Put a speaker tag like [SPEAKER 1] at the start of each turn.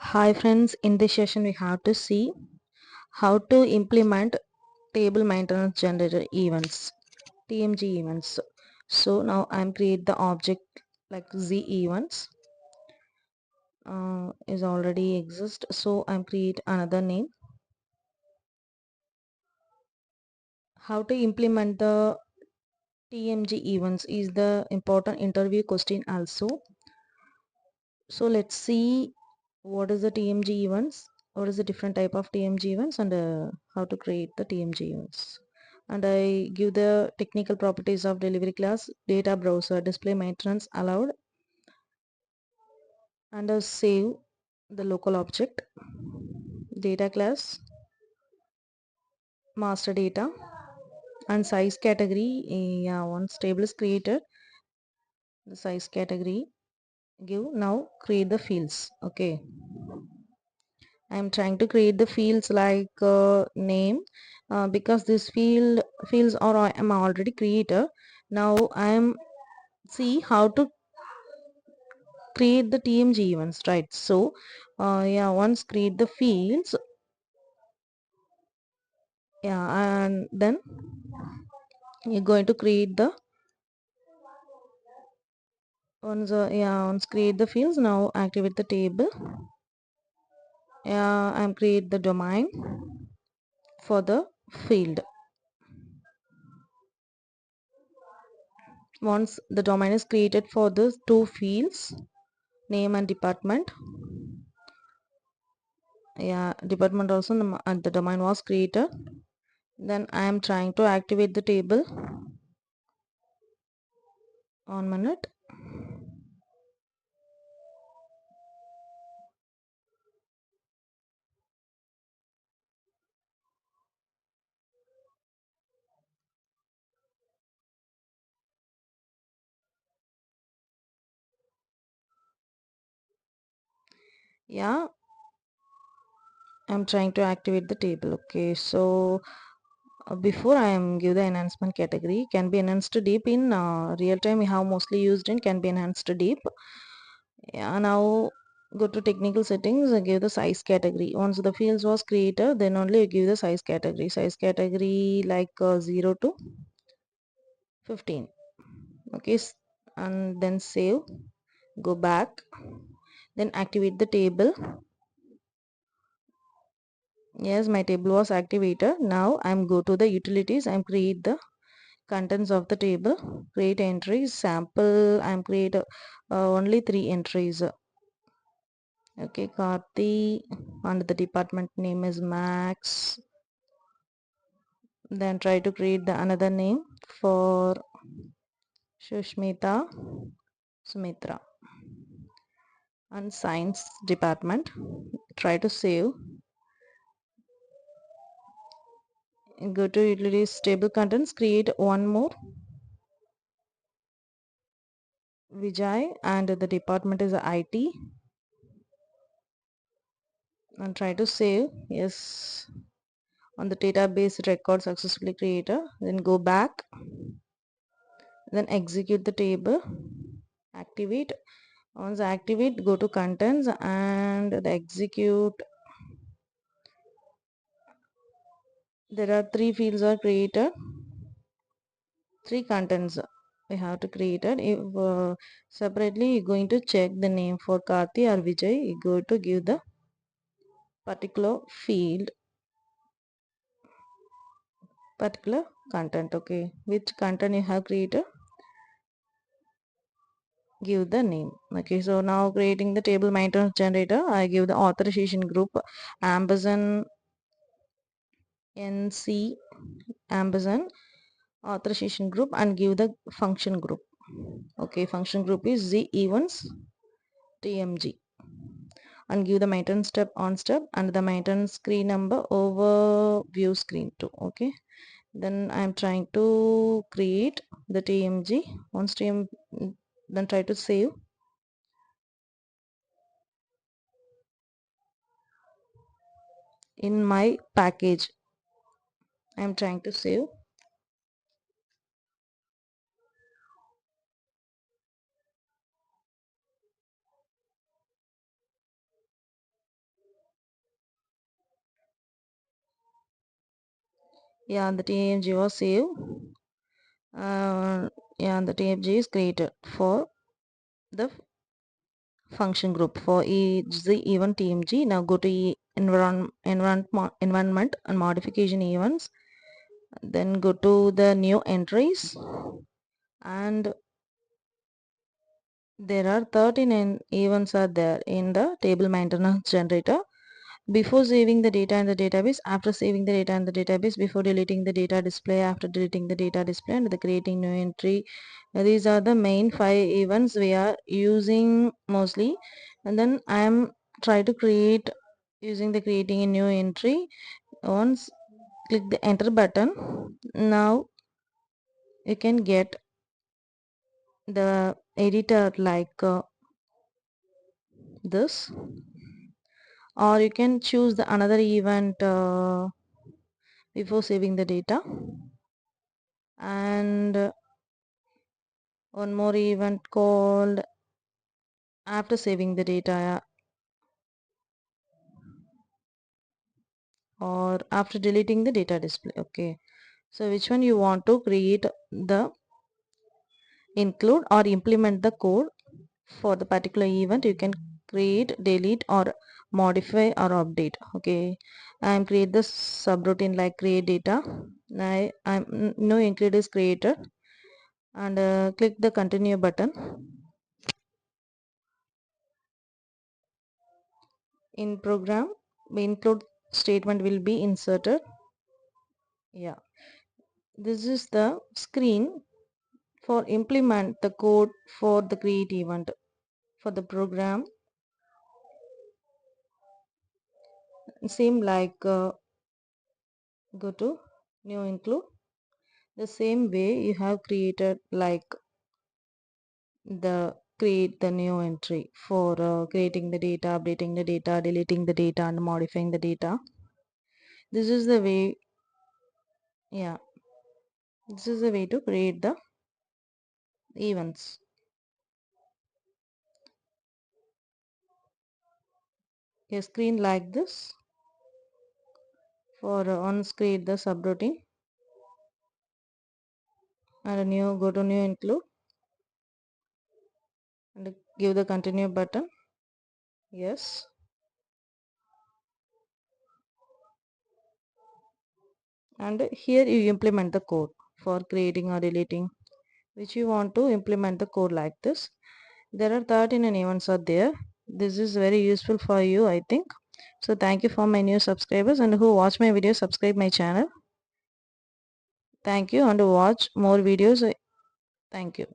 [SPEAKER 1] Hi friends, in this session we have to see how to implement table maintenance generator events, TMG events. So now I'm create the object like Z events is already exist. So I'm create another name. How to implement the TMG events is the important interview question also. So let's see what is the TMG events, what is the different type of TMG events, and how to create the TMG events. And I give the technical properties of delivery class, data browser, display maintenance allowed, and save the local object, data class, master data, and size category. Yeah, once table is created, the size category give. Now create the fields. Okay, I'm trying to create the fields like name because this fields are I am already creator. Now I am see how to create the TMG events, right? So yeah, once create the fields, yeah, and then you're going to create the once create the fields. Now activate the table. Yeah, I'm create the domain for the field. Once the domain is created for the two fields, name and department, yeah, department also the domain was created. Then I am trying to activate the table. 1 minute. Yeah, I'm trying to activate the table. Okay, so before I am give the enhancement category, can be enhanced deep in real time. We have mostly used in can be enhanced deep. Yeah, now go to technical settings and give the size category. Once the fields was created, then only you give the size category. Size category like 0 to 15. Okay, and then save. Go back. Then activate the table. Yes, my table was activated. Now I'm go to the utilities. I'm create the contents of the table, create entries, sample. I'm create only 3 entries. Okay, Karthi, and the department name is Max. Then try to create the another name for Shushmita, Sumitra, and science department. Try to save. Go to utilities table contents, create one more Vijay, and the department is IT, and try to save. Yes, on the database record successfully created. Then go back, then execute the table, activate. Once activate, go to contents and the execute. There are 3 fields are created, 3 contents we have to create it. If separately you're going to check the name for Karthi or Vijay, you go to give the particular field, particular content. Okay, which content you have created, give the name. Okay, so now creating the table maintenance generator, I give the authorization group ampersand nc ampersand authorization group and give the function group. Okay, function group is z events tmg and give the maintenance step on step and the maintenance screen number overview screen too. Okay, then I'm trying to create the tmg. Once tm, then try to save. In my package I'm trying to save. Yeah, the TMG was saved. Yeah, the TMG is created for the function group for each the event TMG. Now go to environment and modification events. Then go to the new entries, and there are 13 events are there in the table maintenance generator. Before saving the data in the database, after saving the data in the database, before deleting the data display, after deleting the data display, and the creating new entry. These are the main 5 events we are using mostly. And then I am try to create using the creating a new entry. Once click the enter button, now you can get the editor like this, or you can choose the another event before saving the data, and one more event called after saving the data, or after deleting the data display. Okay, so which one you want to create the include or implement the code for the particular event, you can create, delete, or modify or update. Okay, I'm create the subroutine like create data. I'm no include is created, and click the continue button. In program, include statement will be inserted. Yeah, this is the screen for implement the code for the create event for the program. Same like go to new include, the same way you have created like the create the new entry for creating the data, updating the data, deleting the data, and modifying the data. This is the way. Yeah, this is the way to create the events. A screen like this for once create the subroutine, and a new go to new include, and give the continue button. Yes, and here you implement the code for creating or deleting, which you want to implement the code like this. There are 13 events are there. This is very useful for you, I think. So thank you for my new subscribers, and who watch my video, subscribe my channel. Thank you, and watch more videos. Thank you.